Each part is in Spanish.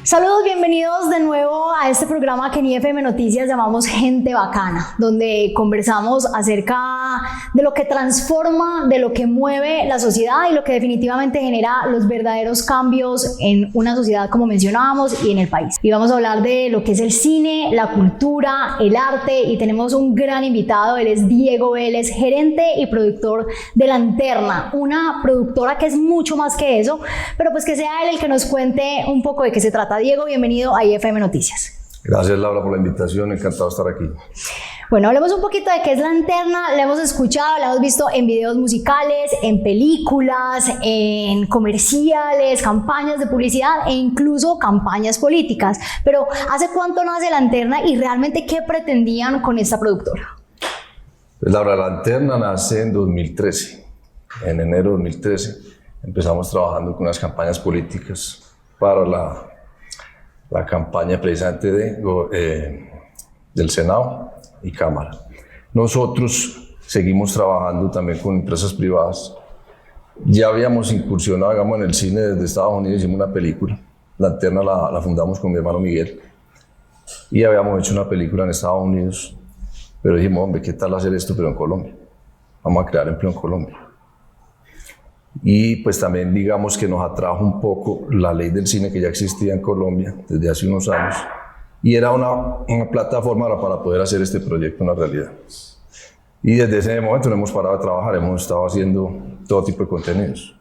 Saludos, bienvenidos de nuevo a este programa que en IFM Noticias llamamos Gente Bacana, donde conversamos acerca de lo que transforma, de lo que mueve la sociedad y lo que definitivamente genera los verdaderos cambios en una sociedad, como mencionábamos, y en el país. Y vamos a hablar de lo que es el cine, la cultura, el arte, y tenemos un gran invitado. Él es Diego Vélez, gerente y productor de Lanterna, una productora que es mucho más que eso, pero pues que sea él el que nos cuente un poco de qué se trata. Diego, bienvenido a IFM Noticias. Gracias, Laura, por la invitación, encantado de estar aquí. Bueno, hablemos un poquito de qué es Lanterna. La hemos escuchado, la hemos visto en videos musicales, en películas, en comerciales, campañas de publicidad e incluso campañas políticas. Pero ¿hace cuánto nace Lanterna y realmente qué pretendían con esta productora? Pues Laura, Lanterna nace en 2013. En enero de 2013 empezamos trabajando con unas campañas políticas para la campaña precisamente del Senado y Cámara. Nosotros seguimos trabajando también con empresas privadas. Ya habíamos incursionado, digamos, en el cine desde Estados Unidos, hicimos una película. Lanterna la fundamos con mi hermano Miguel y habíamos hecho una película en Estados Unidos, pero dijimos, hombre, ¿qué tal hacer esto pero en Colombia? Vamos a crear empleo en Colombia. Y pues también digamos que nos atrajo un poco la ley del cine que ya existía en Colombia desde hace unos años y era una plataforma para poder hacer este proyecto una realidad. Y desde ese momento no hemos parado de trabajar, hemos estado haciendo todo tipo de contenidos.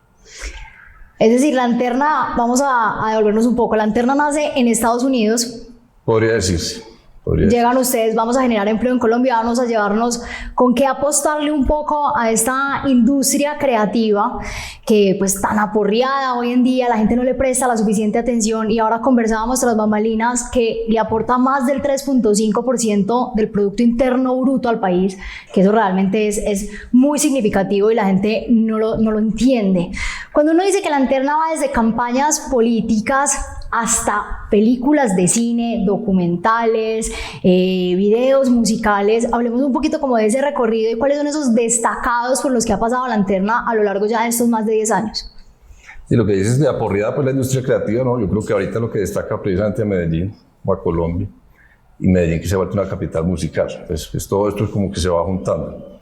Es decir, Lanterna, vamos a devolvernos un poco, Lanterna nace en Estados Unidos. Podría decirse. Llegan ustedes, vamos a generar empleo en Colombia, vamos a llevarnos con qué apostarle un poco a esta industria creativa que pues tan aporreada hoy en día, la gente no le presta la suficiente atención y ahora conversábamos tras bambalinas que le aporta más del 3.5% del Producto Interno Bruto al país, que eso realmente es muy significativo y la gente no lo entiende. Cuando uno dice que Lanterna va desde campañas políticas hasta películas de cine, documentales, videos musicales, hablemos un poquito como de ese recorrido y cuáles son esos destacados por los que ha pasado Lanterna a lo largo ya de estos más de 10 años. Y lo que dices de aporreada, pues la industria creativa, ¿no? Yo creo que ahorita lo que destaca precisamente a Medellín o a Colombia, y Medellín que se ha vuelto una capital musical, pues todo esto es como que se va juntando.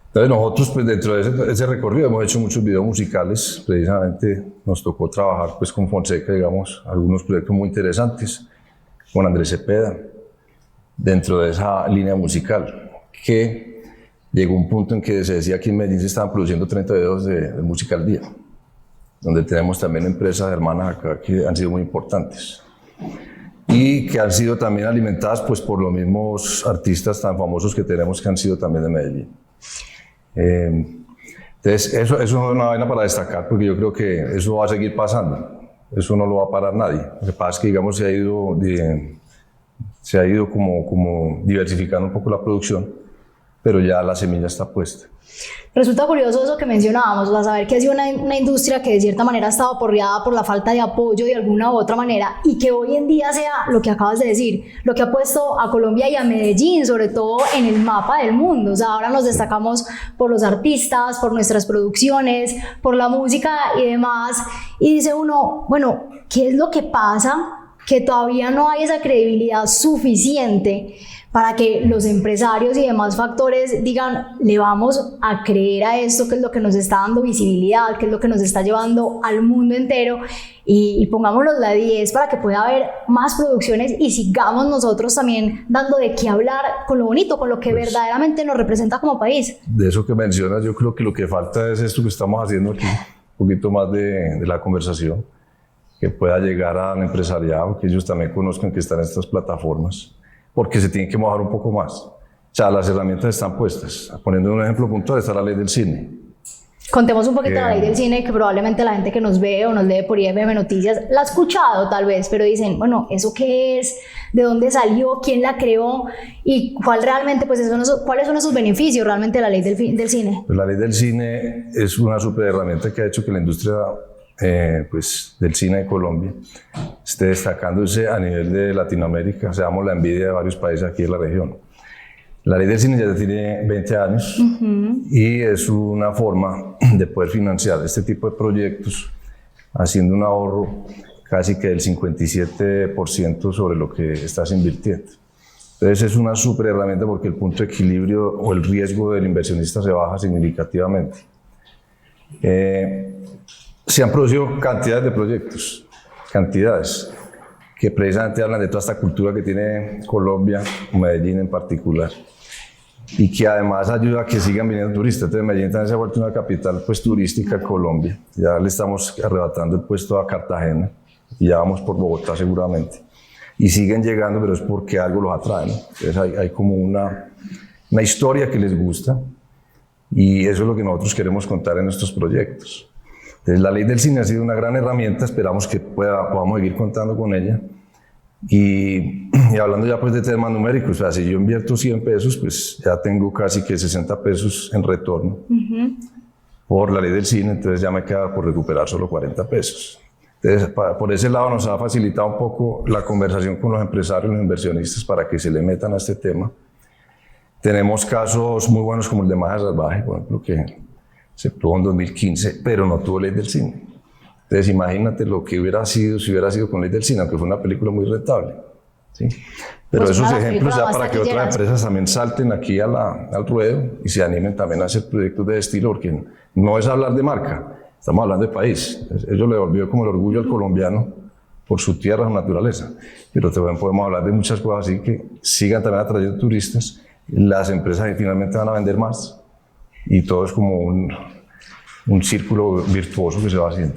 Entonces nosotros pues dentro de ese recorrido hemos hecho muchos videos musicales, precisamente nos tocó trabajar pues con Fonseca, digamos, algunos proyectos muy interesantes, con Andrés Cepeda, dentro de esa línea musical, que llegó un punto en que se decía que en Medellín se estaban produciendo 30 videos de música al día, donde tenemos también empresas hermanas acá que han sido muy importantes y que han sido también alimentadas pues por los mismos artistas tan famosos que tenemos que han sido también de Medellín. Entonces eso es una vaina para destacar porque yo creo que eso va a seguir pasando, eso no lo va a parar nadie. Lo que pasa es que digamos se ha ido como diversificando un poco la producción, pero ya la semilla está puesta. Resulta curioso eso que mencionábamos, a saber que ha sido una industria que de cierta manera ha estado aporreada por la falta de apoyo de alguna u otra manera y que hoy en día sea lo que acabas de decir, lo que ha puesto a Colombia y a Medellín sobre todo en el mapa del mundo. O sea, ahora nos destacamos por los artistas, por nuestras producciones, por la música y demás, y dice uno, bueno, ¿qué es lo que pasa? Que todavía no hay esa credibilidad suficiente para que los empresarios y demás factores digan, le vamos a creer a esto que es lo que nos está dando visibilidad, que es lo que nos está llevando al mundo entero y pongámonos la 10 para que pueda haber más producciones y sigamos nosotros también dando de qué hablar con lo bonito, con lo que verdaderamente nos representa como país. De eso que mencionas, yo creo que lo que falta es esto que estamos haciendo aquí, un poquito más de la conversación, que pueda llegar al empresariado, que ellos también conozcan que están en estas plataformas, porque se tienen que mojar un poco más. O sea, las herramientas están puestas. Poniendo un ejemplo puntual, está la ley del cine. Contemos un poquito la ley del cine, que probablemente la gente que nos ve o nos lee por IFM Noticias la ha escuchado tal vez, pero dicen, bueno, ¿eso qué es? ¿De dónde salió? ¿Quién la creó? ¿Y cuál realmente, pues, cuáles son esos beneficios realmente de la ley del cine? Pues la ley del cine es una super herramienta que ha hecho que la industria pues, del cine de Colombia esté destacándose a nivel de Latinoamérica. Seamos la envidia de varios países aquí en la región. La ley del cine ya tiene 20 años y es una forma de poder financiar este tipo de proyectos haciendo un ahorro casi que del 57% sobre lo que estás invirtiendo. Entonces es una súper herramienta porque el punto de equilibrio o el riesgo del inversionista se baja significativamente. Se han producido cantidades de proyectos, cantidades, que precisamente hablan de toda esta cultura que tiene Colombia, Medellín en particular, y que además ayuda a que sigan viniendo turistas. Entonces Medellín también se ha vuelto una capital pues, turística a Colombia. Ya le estamos arrebatando el puesto a Cartagena y ya vamos por Bogotá seguramente. Y siguen llegando, pero es porque algo los atrae, ¿no? Entonces hay como una historia que les gusta y eso es lo que nosotros queremos contar en nuestros proyectos. Entonces, la ley del cine ha sido una gran herramienta, esperamos que podamos seguir contando con ella. Y hablando ya pues de temas numéricos, o sea, si yo invierto 100 pesos, pues ya tengo casi que 60 pesos en retorno por la ley del cine, entonces ya me queda por recuperar solo 40 pesos. Entonces, por ese lado nos ha facilitado un poco la conversación con los empresarios y los inversionistas para que se le metan a este tema. Tenemos casos muy buenos como el de Magia Salvaje, por ejemplo, que se tuvo en 2015, pero no tuvo ley del cine. Entonces imagínate lo que hubiera sido si hubiera sido con ley del cine, aunque fue una película muy rentable, ¿sí? Pero pues esos ejemplos ya para que otras empresas también salten aquí al ruedo y se animen también a hacer proyectos de estilo, porque no es hablar de marca, estamos hablando de país. Ellos le volvió como el orgullo al colombiano por su tierra, su naturaleza. Pero también podemos hablar de muchas cosas así que sigan también atrayendo turistas. Las empresas finalmente van a vender más. Y todo es como un círculo virtuoso que se va haciendo.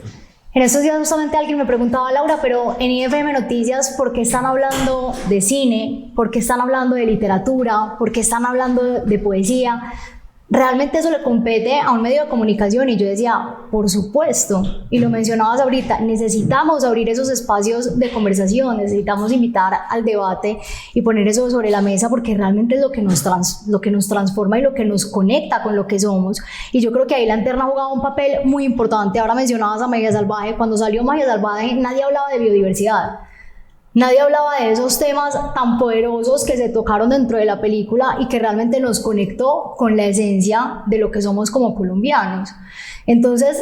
En estos días justamente alguien me preguntaba, Laura, pero en IFM Noticias, ¿por qué están hablando de cine? ¿Por qué están hablando de literatura? ¿Por qué están hablando de poesía? Realmente eso le compete a un medio de comunicación y yo decía, por supuesto, y lo mencionabas ahorita, necesitamos abrir esos espacios de conversación, necesitamos invitar al debate y poner eso sobre la mesa porque realmente es lo que nos transforma y lo que nos conecta con lo que somos. Y yo creo que ahí la Lanterna ha jugado un papel muy importante. Ahora mencionabas a Magia Salvaje. Cuando salió Magia Salvaje nadie hablaba de biodiversidad. Nadie hablaba de esos temas tan poderosos que se tocaron dentro de la película y que realmente nos conectó con la esencia de lo que somos como colombianos. Entonces,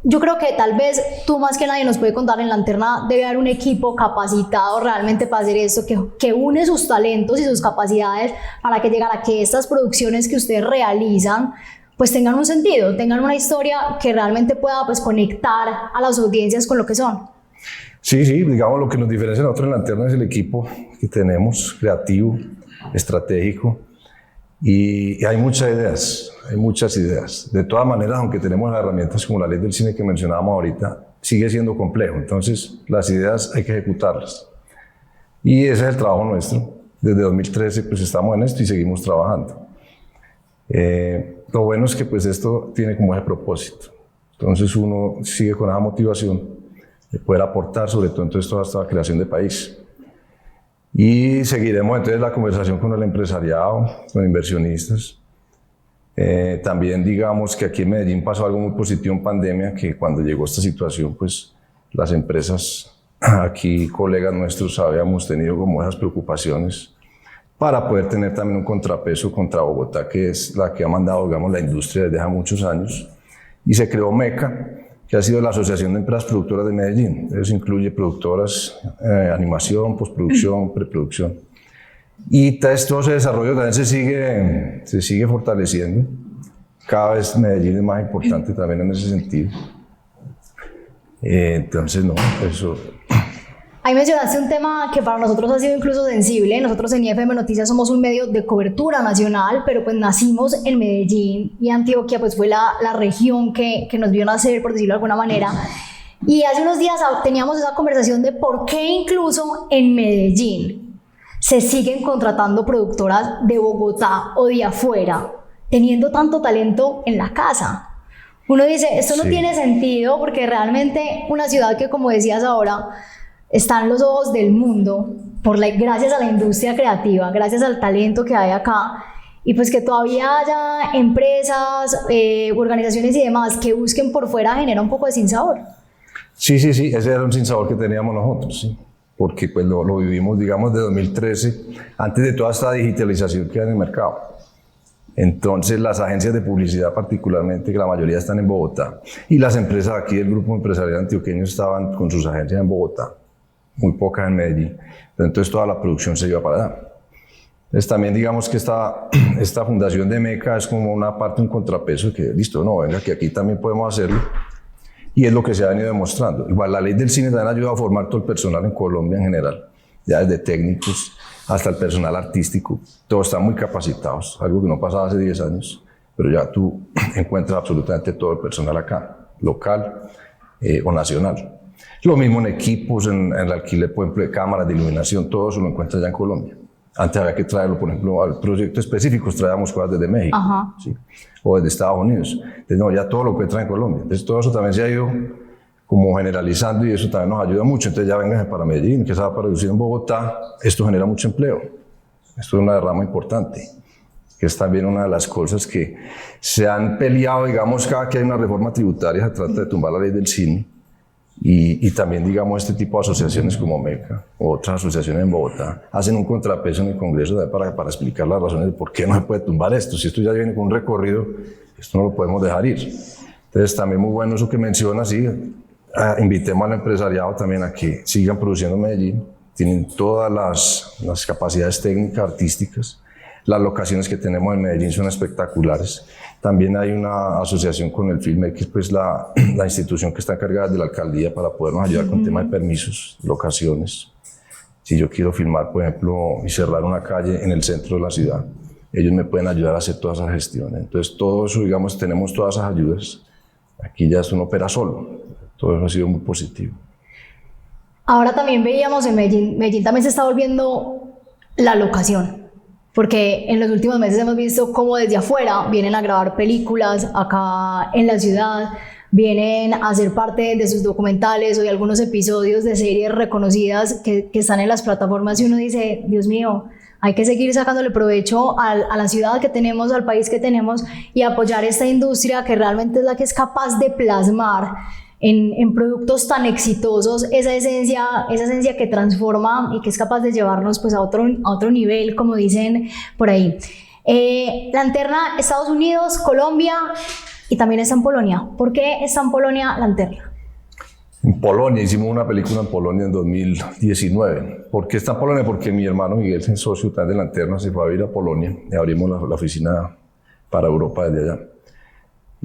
yo creo que tal vez tú más que nadie nos puede contar, en Lanterna debe haber un equipo capacitado realmente para hacer esto, que une sus talentos y sus capacidades para que llegara a que estas producciones que ustedes realizan pues tengan un sentido, tengan una historia que realmente pueda pues conectar a las audiencias con lo que son. Sí, digamos lo que nos diferencia a nosotros en Lanterna es el equipo que tenemos, creativo, estratégico, y hay muchas ideas. De todas maneras, aunque tenemos las herramientas como la ley del cine que mencionábamos ahorita, sigue siendo complejo, entonces las ideas hay que ejecutarlas. Y ese es el trabajo nuestro. Desde 2013 pues estamos en esto y seguimos trabajando. Lo bueno es que pues esto tiene como ese propósito, entonces uno sigue con esa motivación de poder aportar, sobre todo entonces toda esta creación de país. Y seguiremos entonces la conversación con el empresariado, con inversionistas. También digamos que aquí en Medellín pasó algo muy positivo en pandemia, que cuando llegó esta situación, pues las empresas, aquí colegas nuestros habíamos tenido como esas preocupaciones para poder tener también un contrapeso contra Bogotá, que es la que ha mandado, digamos, la industria desde hace muchos años. Y se creó MECA, que ha sido la Asociación de Empresas Productoras de Medellín. Eso incluye productoras, animación, postproducción, preproducción. Y todo ese desarrollo también se sigue fortaleciendo. Cada vez Medellín es más importante también en ese sentido. Entonces, no, eso... Ahí mencionaste un tema que para nosotros ha sido incluso sensible. Nosotros en IFM Noticias somos un medio de cobertura nacional, pero pues nacimos en Medellín y Antioquia pues fue la región que nos vio nacer, por decirlo de alguna manera. Y hace unos días teníamos esa conversación de por qué incluso en Medellín se siguen contratando productoras de Bogotá o de afuera, teniendo tanto talento en la casa. Uno dice, esto no tiene sentido porque realmente una ciudad que, como decías ahora, está en los ojos del mundo gracias a la industria creativa, gracias al talento que hay acá, y pues que todavía haya empresas, organizaciones y demás que busquen por fuera genera un poco de sinsabor. Sí, ese era un sinsabor que teníamos nosotros, sí. porque pues lo vivimos, digamos, de 2013, antes de toda esta digitalización que hay en el mercado. Entonces, las agencias de publicidad particularmente, que la mayoría están en Bogotá, y las empresas aquí del grupo empresarial antioqueño estaban con sus agencias en Bogotá, muy pocas en Medellín. Entonces, toda la producción se iba para allá. Entonces, también digamos que esta fundación de MECA es como una parte, un contrapeso que, listo, no, venga, que aquí también podemos hacerlo. Y es lo que se ha venido demostrando. Igual la ley del cine también ayuda a formar todo el personal en Colombia en general, ya desde técnicos hasta el personal artístico. Todos están muy capacitados, algo que no pasaba hace 10 años, pero ya tú encuentras absolutamente todo el personal acá, local o nacional. Lo mismo en equipos, en el alquiler, por ejemplo, de cámaras de iluminación, todo eso lo encuentras ya en Colombia. Antes había que traerlo, por ejemplo, al proyecto específicos, traíamos cosas desde México, ¿sí? O desde Estados Unidos. Entonces, no, ya todo lo encuentran en Colombia. Entonces, todo eso también se ha ido como generalizando y eso también nos ayuda mucho. Entonces, ya vengan para Medellín, que se va a producir en Bogotá, esto genera mucho empleo. Esto es una derrama importante, que es también una de las cosas que se han peleado, digamos, cada que hay una reforma tributaria, se trata de tumbar la ley del cine. Y también, digamos, este tipo de asociaciones como MECA o otras asociaciones en Bogotá hacen un contrapeso en el Congreso para explicar las razones de por qué no se puede tumbar esto. Si esto ya viene con un recorrido, esto no lo podemos dejar ir. Entonces, también muy bueno eso que mencionas, sí, invitemos al empresariado también a que sigan produciendo en Medellín. Tienen todas las capacidades técnicas, artísticas. Las locaciones que tenemos en Medellín son espectaculares. También hay una asociación con el Filmmaker, pues la institución que está encargada de la alcaldía para podernos ayudar con temas de permisos, locaciones. Si yo quiero filmar, por ejemplo, y cerrar una calle en el centro de la ciudad, ellos me pueden ayudar a hacer todas esas gestiones. Entonces, todo eso, digamos, tenemos todas esas ayudas. Aquí ya esto no opera solo. Todo eso ha sido muy positivo. Ahora también veíamos en Medellín también se está volviendo la locación. Porque en los últimos meses hemos visto cómo desde afuera vienen a grabar películas acá en la ciudad, vienen a ser parte de sus documentales o de algunos episodios de series reconocidas que están en las plataformas y uno dice, Dios mío, hay que seguir sacándole provecho a la ciudad que tenemos, al país que tenemos y apoyar esta industria que realmente es la que es capaz de plasmar en productos tan exitosos esa esencia que transforma y que es capaz de llevarnos pues a otro nivel, como dicen por ahí. Lanterna, Estados Unidos, Colombia y también está en Polonia. ¿Por qué está en Polonia Lanterna? En Polonia, hicimos una película en Polonia en 2019. ¿Por qué está en Polonia? Porque mi hermano Miguel, el socio de Lanterna, se fue a vivir a Polonia y abrimos la oficina para Europa desde allá.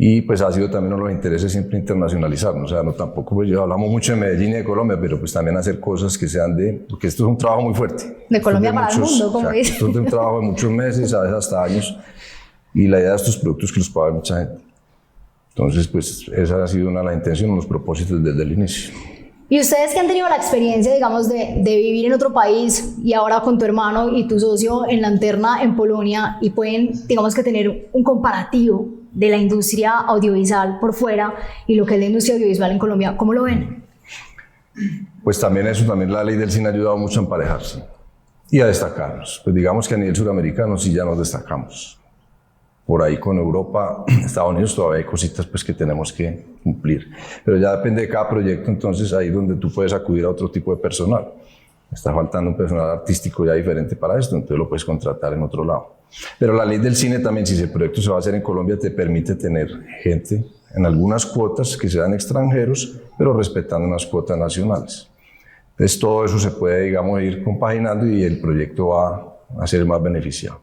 Y pues ha sido también uno de los intereses siempre internacionalizarnos, o sea, no tampoco, pues hablamos mucho de Medellín y de Colombia, pero pues también hacer cosas que sean porque esto es un trabajo muy fuerte. De Colombia para el mundo, como dice. Esto es de un trabajo de muchos meses, a veces hasta años, y la idea de estos productos que los pueda ver mucha gente. Entonces, pues esa ha sido una de las intenciones, los propósitos desde el inicio. Y ustedes que han tenido la experiencia, digamos, de vivir en otro país y ahora con tu hermano y tu socio en Lanterna en Polonia y pueden, digamos que tener un comparativo de la industria audiovisual por fuera y lo que es la industria audiovisual en Colombia, ¿cómo lo ven? Pues también la ley del cine ha ayudado mucho a emparejarse y a destacarnos. Pues digamos que a nivel suramericano sí ya nos destacamos. Por ahí con Europa, Estados Unidos todavía hay cositas pues que tenemos que cumplir. Pero ya depende de cada proyecto, entonces ahí es donde tú puedes acudir a otro tipo de personal. Está faltando un personal artístico ya diferente para esto, entonces lo puedes contratar en otro lado. Pero la ley del cine también, si el proyecto se va a hacer en Colombia, te permite tener gente en algunas cuotas que sean extranjeros, pero respetando unas cuotas nacionales. Entonces todo eso se puede, digamos, ir compaginando y el proyecto va a ser más beneficiado.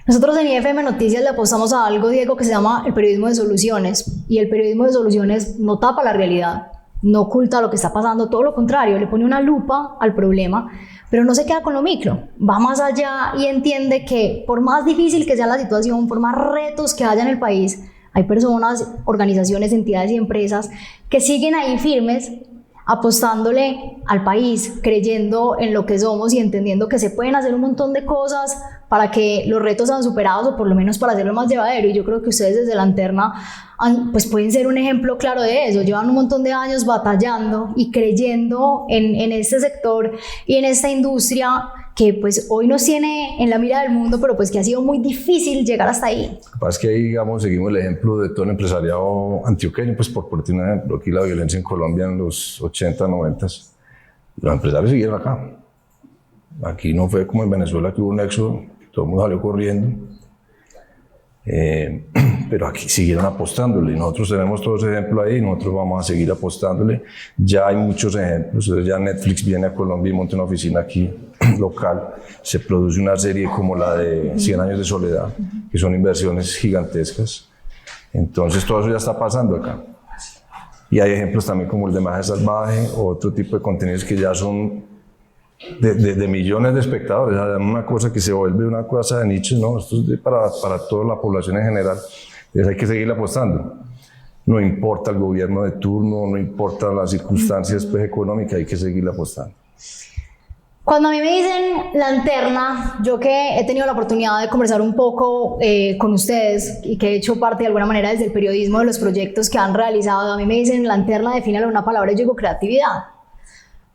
Nosotros en IFM Noticias le apostamos a algo, Diego, que se llama el periodismo de soluciones. Y el periodismo de soluciones no tapa la realidad, no oculta lo que está pasando, todo lo contrario, le pone una lupa al problema, pero no se queda con lo micro, va más allá y entiende que por más difícil que sea la situación, por más retos que haya en el país, hay personas, organizaciones, entidades y empresas que siguen ahí firmes, apostándole al país, creyendo en lo que somos y entendiendo que se pueden hacer un montón de cosas para que los retos sean superados o por lo menos para hacerlo más llevadero. Y yo creo que ustedes desde Lanterna pues pueden ser un ejemplo claro de eso. Llevan un montón de años batallando y creyendo en este sector y en esta industria que pues hoy nos tiene en la mira del mundo, pero pues que ha sido muy difícil llegar hasta ahí. Lo que pasa es que ahí, digamos, seguimos el ejemplo de todo el empresariado antioqueño, pues por un ejemplo, aquí la violencia en Colombia en los 80, 90, Los empresarios siguieron acá. Aquí no fue como en Venezuela que hubo un éxodo, todo el mundo salió corriendo. Pero aquí siguieron apostándole. Nosotros tenemos todos los ejemplos ahí, nosotros vamos a seguir apostándole. Ya hay muchos ejemplos. Ya Netflix viene a Colombia y monta una oficina aquí local. Se produce una serie como la de 100 años de soledad, que son inversiones gigantescas. Entonces todo eso ya está pasando acá. Y hay ejemplos también como el de Maje Salvaje o otro tipo de contenidos que ya son de millones de espectadores. O sea, una cosa que se vuelve una cosa de nicho, ¿no? Esto es para toda la población en general. Entonces hay que seguir apostando. No importa el gobierno de turno, no importa las circunstancias pues, económicas, hay que seguir apostando. Cuando a mí me dicen Lanterna, yo que he tenido la oportunidad de conversar un poco con ustedes y que he hecho parte de alguna manera desde el periodismo de los proyectos que han realizado, a mí me dicen Lanterna, defínalo en una palabra y yo digo creatividad.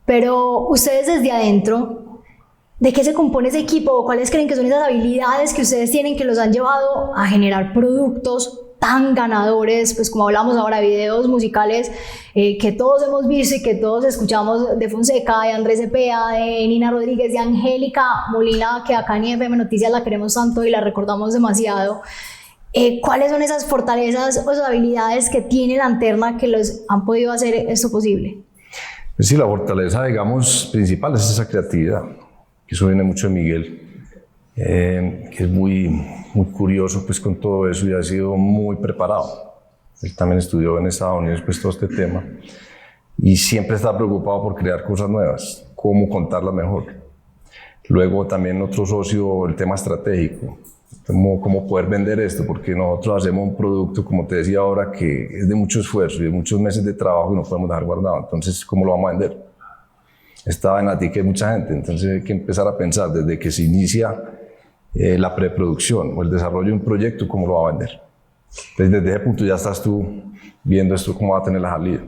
Pero ustedes desde adentro, ¿de qué se compone ese equipo? ¿Cuáles creen que son esas habilidades que ustedes tienen que los han llevado a generar productos tan ganadores? Pues como hablamos ahora, videos musicales que todos hemos visto y que todos escuchamos de Fonseca, de Andrés Cepeda, de Nina Rodríguez, de Angélica Molina, que acá en FM Noticias la queremos tanto y la recordamos demasiado. ¿Cuáles son esas fortalezas o esas habilidades que tiene Lanterna que los han podido hacer esto posible? Sí, la fortaleza, digamos, principal es esa creatividad, que eso viene mucho de Miguel, que es muy curioso pues, con todo eso y ha sido muy preparado. Él también estudió en Estados Unidos pues, todo este tema y siempre está preocupado por crear cosas nuevas, cómo contarlas mejor. Luego también otro socio, el tema estratégico, cómo poder vender esto, porque nosotros hacemos un producto, como te decía ahora, que es de mucho esfuerzo y de muchos meses de trabajo y no podemos dejar guardado. Entonces, ¿cómo lo vamos a vender? Estaba en la tica de mucha gente, entonces hay que empezar a pensar desde que se inicia la preproducción o el desarrollo de un proyecto, ¿cómo lo va a vender? Entonces, desde ese punto ya estás tú viendo esto, cómo va a tener la salida.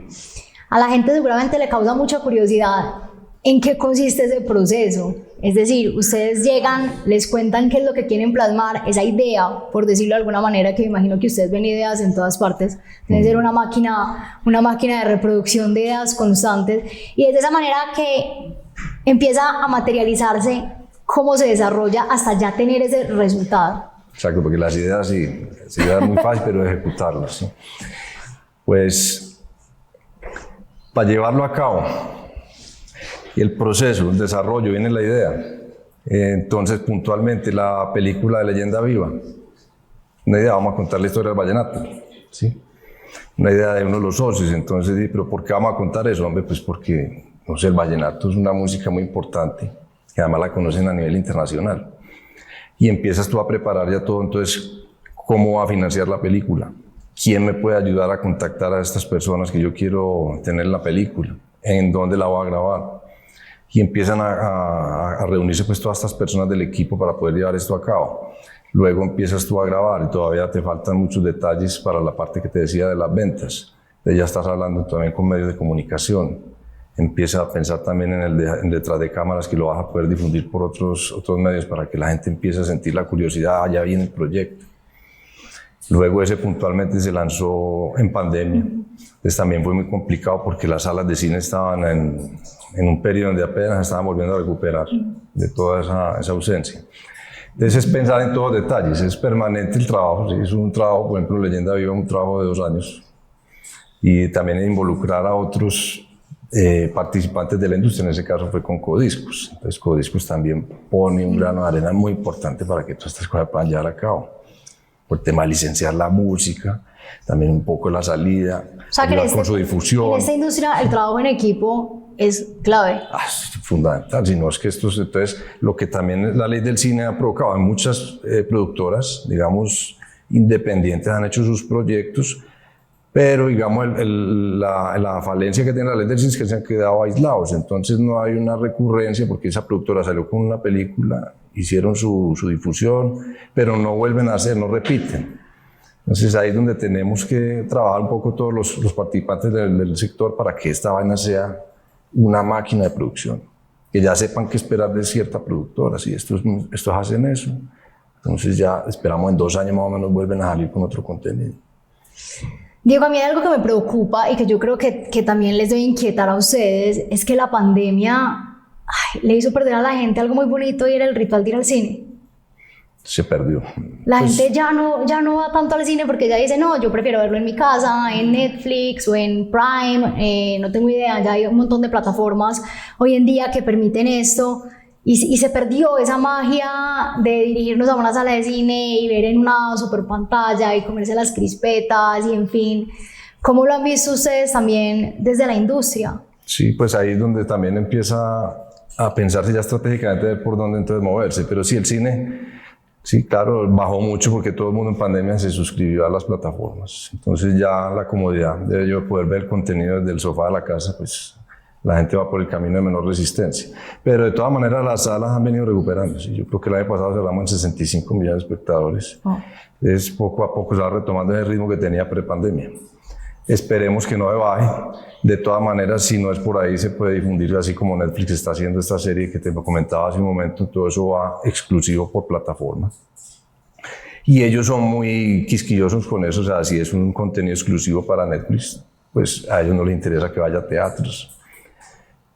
A la gente seguramente le causa mucha curiosidad en qué consiste ese proceso. Es decir, ustedes llegan, les cuentan qué es lo que quieren plasmar, esa idea, por decirlo de alguna manera, que me imagino que ustedes ven ideas en todas partes, debe ser una máquina de reproducción de ideas constantes, y es de esa manera que empieza a materializarse cómo se desarrolla hasta ya tener ese resultado. Exacto, porque las ideas sí, es muy fácil, pero ejecutarlas, ¿sí? Pues, para llevarlo a cabo, y el proceso, el desarrollo, viene la idea. Entonces, puntualmente, la película de Leyenda Viva, una idea, vamos a contar la historia del vallenato, ¿sí? Una idea de uno de los socios, entonces, ¿pero por qué vamos a contar eso? Hombre, pues porque, no sé, el vallenato es una música muy importante, que además la conocen a nivel internacional. Y empiezas tú a preparar ya todo, entonces, ¿cómo va a financiar la película? ¿Quién me puede ayudar a contactar a estas personas que yo quiero tener en la película? ¿En dónde la voy a grabar? Y empiezan a reunirse pues todas estas personas del equipo para poder llevar esto a cabo. Luego empiezas tú a grabar y todavía te faltan muchos detalles para la parte que te decía de las ventas. Ya estás hablando también con medios de comunicación. Empiezas a pensar también en detrás de cámaras que lo vas a poder difundir por otros medios para que la gente empiece a sentir la curiosidad, ya viene el proyecto. Luego ese puntualmente se lanzó en pandemia. Entonces también fue muy complicado porque las salas de cine estaban en un periodo donde apenas estaban volviendo a recuperar de toda esa ausencia. Entonces es pensar en todos los detalles, es permanente el trabajo, ¿sí? Es un trabajo, por ejemplo, Leyenda Viva, un trabajo de 2 años. Y también involucrar a otros participantes de la industria, en ese caso fue con Codiscos. Entonces Codiscos también pone un grano de arena muy importante para que todas estas cosas puedan llevar a cabo. Por el tema de licenciar la música, también un poco la salida, o sea, ayudar con su difusión. En esta industria el trabajo en equipo es clave. Es fundamental, si no es que entonces, lo que también la ley del cine ha provocado, en muchas productoras, digamos, independientes han hecho sus proyectos, pero digamos la falencia que tiene la ley del cine es que se han quedado aislados, entonces no hay una recurrencia porque esa productora salió con una película, hicieron su difusión, pero no vuelven a hacer, no repiten. Entonces ahí es donde tenemos que trabajar un poco todos los participantes del sector para que esta vaina sea una máquina de producción, que ya sepan qué esperar de cierta productora, si estos hacen eso, entonces ya esperamos en 2 años más o menos vuelven a salir con otro contenido. Diego, a mí hay algo que me preocupa y que yo creo que también les debe inquietar a ustedes, es que la pandemia le hizo perder a la gente algo muy bonito y era el ritual de ir al cine. Se perdió. La gente ya no va tanto al cine porque ya dice, no, yo prefiero verlo en mi casa, en Netflix o en Prime, no tengo idea, ya hay un montón de plataformas hoy en día que permiten esto y se perdió esa magia de dirigirnos a una sala de cine y ver en una super pantalla y comerse las crispetas y en fin. ¿Cómo lo han visto ustedes también desde la industria? Sí, pues ahí es donde también empieza a pensarse ya estratégicamente de por dónde entonces moverse, pero sí, el cine... Sí, claro, bajó mucho porque todo el mundo en pandemia se suscribió a las plataformas. Entonces ya la comodidad de yo poder ver el contenido desde el sofá de la casa, pues la gente va por el camino de menor resistencia. Pero de todas maneras las salas han venido recuperándose. Yo creo que el año pasado cerramos en 65 millones de espectadores. Es poco a poco se va retomando ese ritmo que tenía prepandemia. Esperemos que no baje. De todas maneras, si no es por ahí, se puede difundir así como Netflix está haciendo esta serie que te comentaba hace un momento. Todo eso va exclusivo por plataforma. Y ellos son muy quisquillosos con eso. O sea, si es un contenido exclusivo para Netflix, pues a ellos no les interesa que vaya a teatros.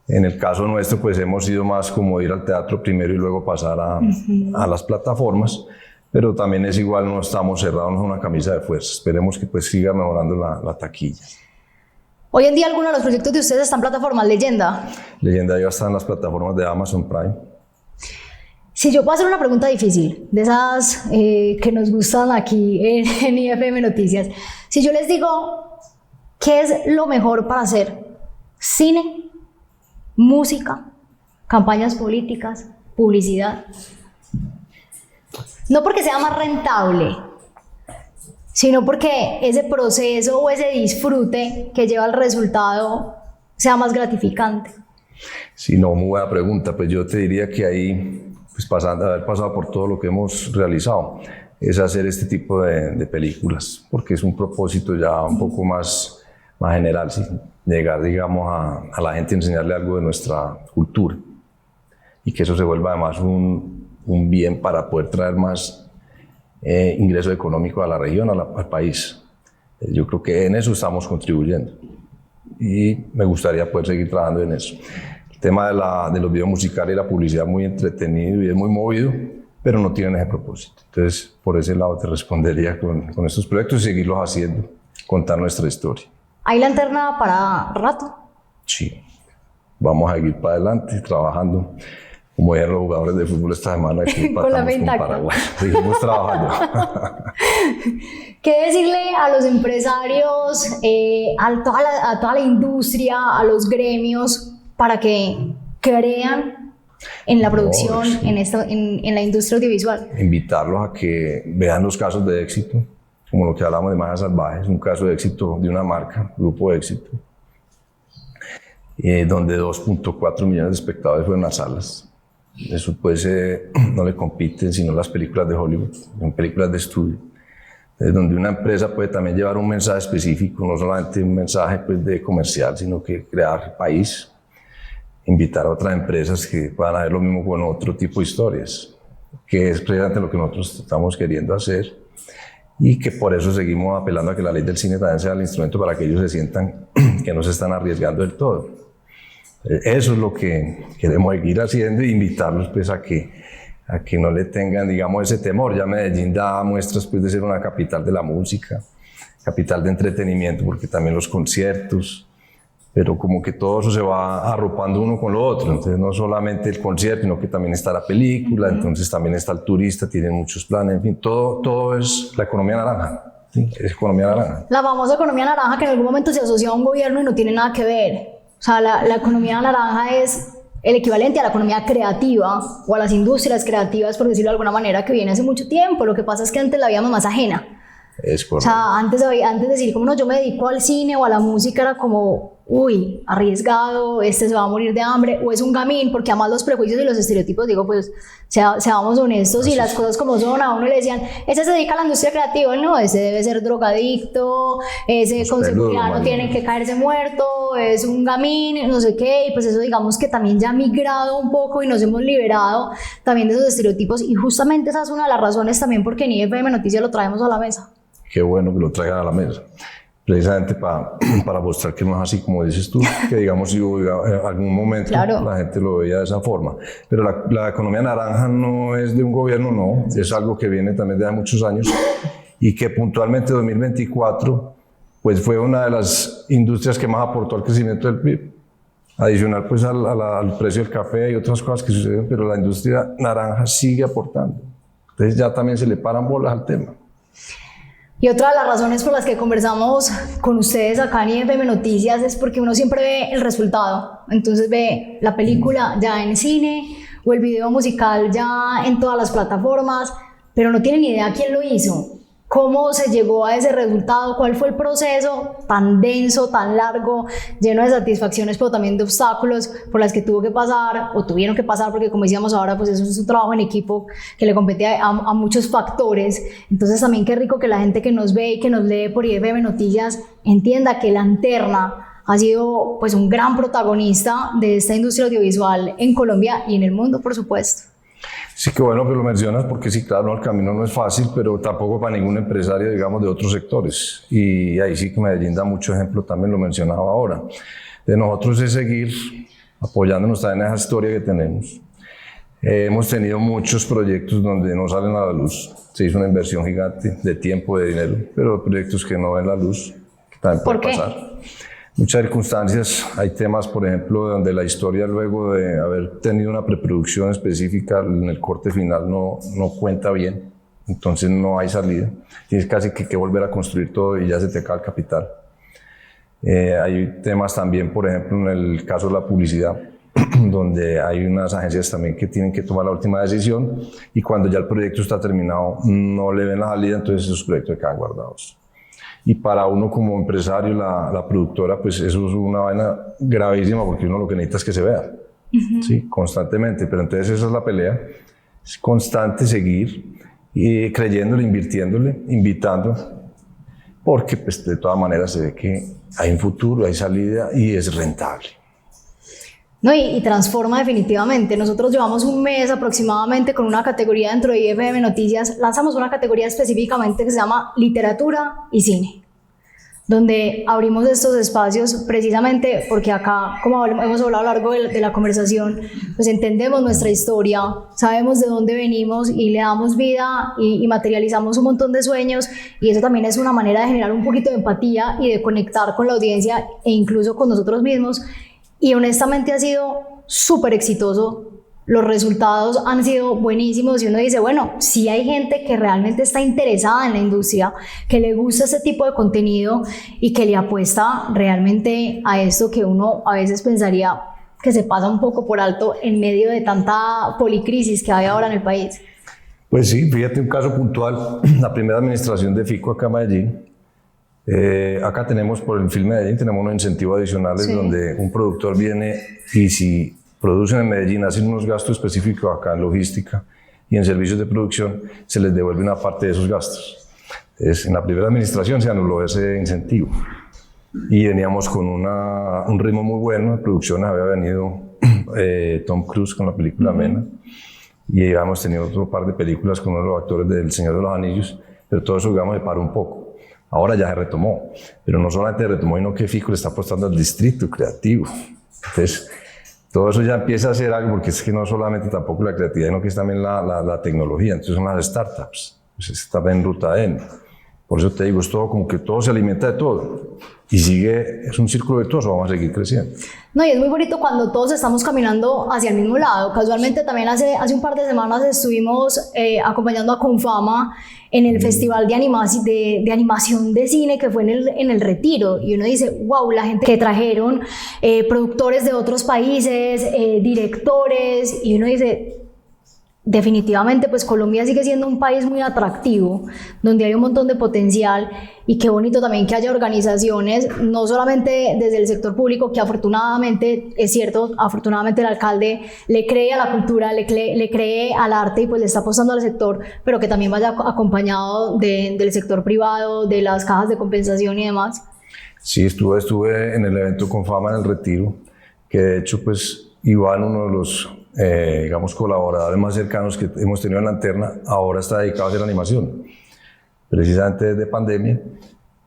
En el caso nuestro, pues hemos sido más como ir al teatro primero y luego pasar a las plataformas. Pero también es igual, no estamos cerrados en una camisa de fuerza. Esperemos que pues siga mejorando la taquilla. Hoy en día algunos de los proyectos de ustedes están en plataformas, Leyenda. Leyenda ya está en las plataformas de Amazon Prime. Si yo puedo hacer una pregunta difícil, de esas que nos gustan aquí en IFM Noticias. Si yo les digo, ¿qué es lo mejor para hacer? ¿Cine? ¿Música? ¿Campañas políticas? ¿Publicidad? No porque sea más rentable, sino porque ese proceso o ese disfrute que lleva al resultado sea más gratificante. Sí, no, muy buena pregunta. Pues yo te diría que ahí, pues haber pasado por todo lo que hemos realizado, es hacer este tipo de películas, porque es un propósito ya un poco más general, ¿sí? Llegar, digamos, a la gente y enseñarle algo de nuestra cultura y que eso se vuelva además un bien para poder traer más ingreso económico a la región, al país. Yo creo que en eso estamos contribuyendo y me gustaría poder seguir trabajando en eso. El tema de los videos musicales y la publicidad es muy entretenido y es muy movido, pero no tienen ese propósito. Entonces, por ese lado te respondería con estos proyectos y seguirlos haciendo, contar nuestra historia. ¿Hay lanterna para rato? Sí, vamos a seguir para adelante trabajando. Como dijeron los jugadores de fútbol esta semana, aquí con la con Paraguay. Seguimos trabajando. ¿Qué decirle a los empresarios, a toda la industria, a los gremios, para que crean en la producción, sí, en la industria audiovisual? Invitarlos a que vean los casos de éxito, como lo que hablamos de Magia Salvaje, es un caso de éxito de una marca, grupo de éxito, donde 2.4 millones de espectadores fueron a salas. Eso pues no le compiten sino las películas de Hollywood, son películas de estudio, donde una empresa puede también llevar un mensaje específico, no solamente un mensaje pues, de comercial, sino que crear país, invitar a otras empresas que puedan hacer lo mismo con otro tipo de historias, que es precisamente lo que nosotros estamos queriendo hacer y que por eso seguimos apelando a que la ley del cine también sea el instrumento para que ellos se sientan que no se están arriesgando del todo. Eso es lo que queremos seguir haciendo e invitarlos pues, a que no le tengan, digamos, ese temor. Ya Medellín da muestras pues, de ser una capital de la música, capital de entretenimiento, porque también los conciertos, pero como que todo eso se va arropando uno con lo otro. Entonces no solamente el concierto, sino que también está la película, entonces también está el turista, tiene muchos planes, en fin, todo es la economía naranja. Sí, es economía naranja. La famosa economía naranja que en algún momento se asocia a un gobierno y no tiene nada que ver. O sea, la economía naranja es el equivalente a la economía creativa o a las industrias creativas, por decirlo de alguna manera, que viene hace mucho tiempo. Lo que pasa es que antes la veíamos más ajena. Es correcto. O sea, antes de decir, como no, yo me dedico al cine o a la música, era como, uy, arriesgado, se va a morir de hambre, o es un gamín, porque además los prejuicios y los estereotipos, digo, pues, seamos honestos, y las cosas como son, a uno le decían, ese se dedica a la industria creativa, no, ese debe ser drogadicto, ese con seguridad no tiene que caerse muerto, es un gamín, no sé qué, y pues eso digamos que también ya ha migrado un poco y nos hemos liberado también de esos estereotipos, y justamente esa es una de las razones también porque en IFM Noticias lo traemos a la mesa. Qué bueno que lo traigan a la mesa. precisamente para mostrar que no es así como dices tú, que digamos si hubo algún momento claro, la gente lo veía de esa forma. Pero la economía naranja no es de un gobierno, no, es algo que viene también de hace muchos años y que puntualmente 2024 pues fue una de las industrias que más aportó al crecimiento del PIB. Adicional pues al precio del café y otras cosas que suceden, pero la industria naranja sigue aportando. Entonces ya también se le paran bolas al tema. Y otra de las razones por las que conversamos con ustedes acá en IFM Noticias es porque uno siempre ve el resultado. Entonces ve la película ya en cine o el video musical ya en todas las plataformas, pero no tiene ni idea quién lo hizo, cómo se llegó a ese resultado, cuál fue el proceso tan denso, tan largo, lleno de satisfacciones, pero también de obstáculos por las que tuvo que pasar o tuvieron que pasar, porque como decíamos ahora, pues eso es un trabajo en equipo que le compete a muchos factores. Entonces también qué rico que la gente que nos ve y que nos lee por IFM Noticias entienda que Lanterna ha sido pues un gran protagonista de esta industria audiovisual en Colombia y en el mundo, por supuesto. Sí, qué bueno que lo mencionas, porque sí, claro, el camino no es fácil, pero tampoco para ningún empresario, digamos, de otros sectores. Y ahí sí que Medellín da mucho ejemplo, también lo mencionaba ahora. De nosotros es seguir apoyándonos también en esa historia que tenemos. Hemos tenido muchos proyectos donde no salen a la luz. Se hizo una inversión gigante de tiempo, de dinero, pero proyectos que no ven la luz, que también puede pasar. Muchas circunstancias, hay temas, por ejemplo, donde la historia luego de haber tenido una preproducción específica en el corte final no cuenta bien, entonces no hay salida. Tienes casi que volver a construir todo y ya se te acaba el capital. Hay temas también, por ejemplo, en el caso de la publicidad, donde hay unas agencias también que tienen que tomar la última decisión y cuando ya el proyecto está terminado no le ven la salida, entonces esos proyectos quedan guardados. Y para uno como empresario, la productora, pues eso es una vaina gravísima porque uno lo que necesita es que se vea, ¿sí? Constantemente. Pero entonces esa es la pelea, es constante seguir y creyéndole, invirtiéndole, invitando, porque pues de todas maneras se ve que hay un futuro, hay salida y es rentable. No, y transforma definitivamente. Nosotros llevamos un mes aproximadamente con una categoría dentro de IFM Noticias, lanzamos una categoría específicamente que se llama literatura y cine, donde abrimos estos espacios precisamente porque acá, como hemos hablado a lo largo de la conversación, pues entendemos nuestra historia, sabemos de dónde venimos y le damos vida y materializamos un montón de sueños, y eso también es una manera de generar un poquito de empatía y de conectar con la audiencia e incluso con nosotros mismos. Y honestamente ha sido súper exitoso, los resultados han sido buenísimos y uno dice, bueno, sí hay gente que realmente está interesada en la industria, que le gusta ese tipo de contenido y que le apuesta realmente a esto que uno a veces pensaría que se pasa un poco por alto en medio de tanta policrisis que hay ahora en el país. Pues sí, fíjate un caso puntual, la primera administración de FICO acá en Medellín. Acá tenemos, por el Film Medellín, tenemos unos incentivos adicionales, sí, donde un productor viene y si producen en Medellín, hacen unos gastos específicos acá en logística y en servicios de producción, se les devuelve una parte de esos gastos. Entonces, en la primera administración se anuló ese incentivo y veníamos con un ritmo muy bueno de producción. Había venido Tom Cruise con la película Mena y habíamos tenido otro par de películas con uno de los actores del Señor de los Anillos, pero todo eso, digamos, se paró un poco. Ahora ya se retomó, pero no solamente se retomó, sino que FICO le está apostando al distrito creativo. Entonces, todo eso ya empieza a ser algo, porque es que no solamente tampoco la creatividad, sino que es también la tecnología. Entonces son las startups, pues está en ruta N. Por eso te digo, es todo como que todo se alimenta de todo y sigue, es un círculo virtuoso, vamos a seguir creciendo. No, y es muy bonito cuando todos estamos caminando hacia el mismo lado. Casualmente también hace un par de semanas estuvimos acompañando a Confama en el festival de animación de cine que fue en el Retiro, y uno dice, wow, la gente que trajeron, productores de otros países, directores, y uno dice, definitivamente pues Colombia sigue siendo un país muy atractivo, donde hay un montón de potencial, y qué bonito también que haya organizaciones, no solamente desde el sector público, que afortunadamente, es cierto, afortunadamente el alcalde le cree a la cultura, le cree al arte y pues le está apostando al sector, pero que también vaya acompañado del sector privado, de las cajas de compensación y demás. Sí, estuve en el evento Confama en el Retiro, que de hecho pues Iván, uno de los digamos, colaboradores más cercanos que hemos tenido en Lanterna, ahora está dedicado a hacer animación. Precisamente desde pandemia,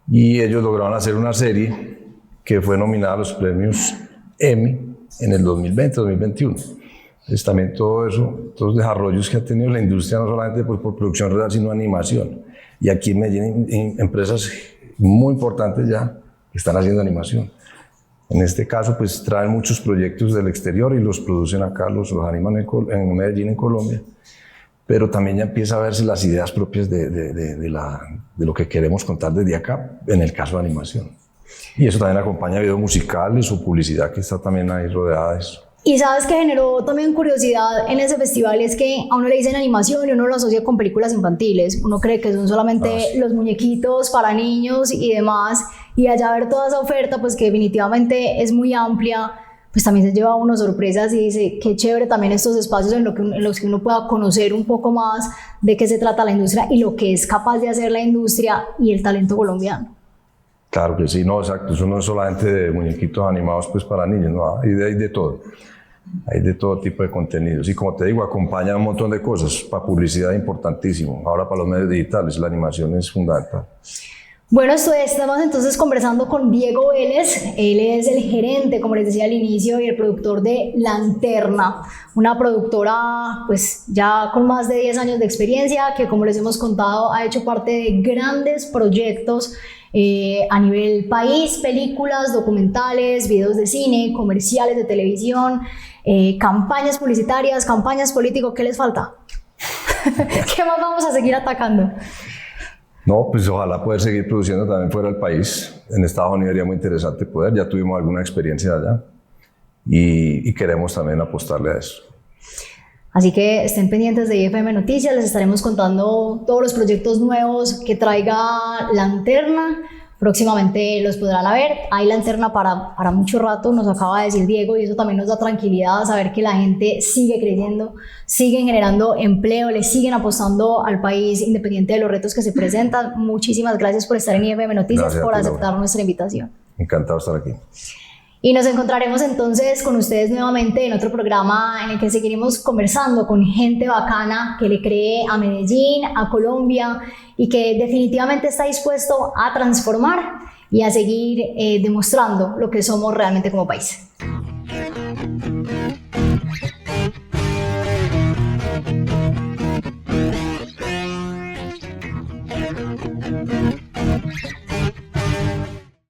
y ellos lograron hacer una serie que fue nominada a los premios Emmy en el 2020-2021. Entonces también todo eso, todos los desarrollos que ha tenido la industria, no solamente por producción real, sino animación. Y aquí en Medellín hay empresas muy importantes ya que están haciendo animación. En este caso, pues traen muchos proyectos del exterior y los producen acá, los animan en Medellín, en Colombia. Pero también ya empieza a verse las ideas propias de lo que queremos contar desde acá, en el caso de animación. Y eso también acompaña videos musicales o publicidad que está también ahí rodeada de eso. Y sabes que generó también curiosidad en ese festival es que a uno le dicen animación y uno lo asocia con películas infantiles. Uno cree que son solamente los muñequitos para niños y demás. Y allá ver toda esa oferta, pues que definitivamente es muy amplia, pues también se lleva a uno sorpresas y dice qué chévere también estos espacios en los que uno pueda conocer un poco más de qué se trata la industria y lo que es capaz de hacer la industria y el talento colombiano. Claro que sí, no, exacto. Eso no es solamente de muñequitos animados pues para niños, no, hay de todo. Hay de todo tipo de contenidos y como te digo, acompaña un montón de cosas. Para publicidad importantísimo, ahora para los medios digitales la animación es fundamental. Bueno, estamos entonces conversando con Diego Vélez. Él es el gerente, como les decía al inicio, y el productor de Lanterna, una productora pues ya con más de 10 años de experiencia que, como les hemos contado, ha hecho parte de grandes proyectos a nivel país, películas, documentales, videos de cine, comerciales de televisión, campañas publicitarias, campañas políticas. ¿Qué les falta? ¿Qué más vamos a seguir atacando? No, pues ojalá poder seguir produciendo también fuera del país. En Estados Unidos sería muy interesante poder, ya tuvimos alguna experiencia allá y queremos también apostarle a eso. Así que estén pendientes de IFM Noticias, les estaremos contando todos los proyectos nuevos que traiga Lanterna. Próximamente los podrán ver. Hay Lanterna para mucho rato, nos acaba de decir Diego, y eso también nos da tranquilidad, saber que la gente sigue creyendo, siguen generando empleo, le siguen apostando al país independiente de los retos que se presentan. Muchísimas gracias por estar en IFM Noticias, gracias por aceptar nuestra invitación. Encantado de estar aquí. Y nos encontraremos entonces con ustedes nuevamente en otro programa en el que seguiremos conversando con gente bacana que le cree a Medellín, a Colombia y que definitivamente está dispuesto a transformar y a seguir demostrando lo que somos realmente como país.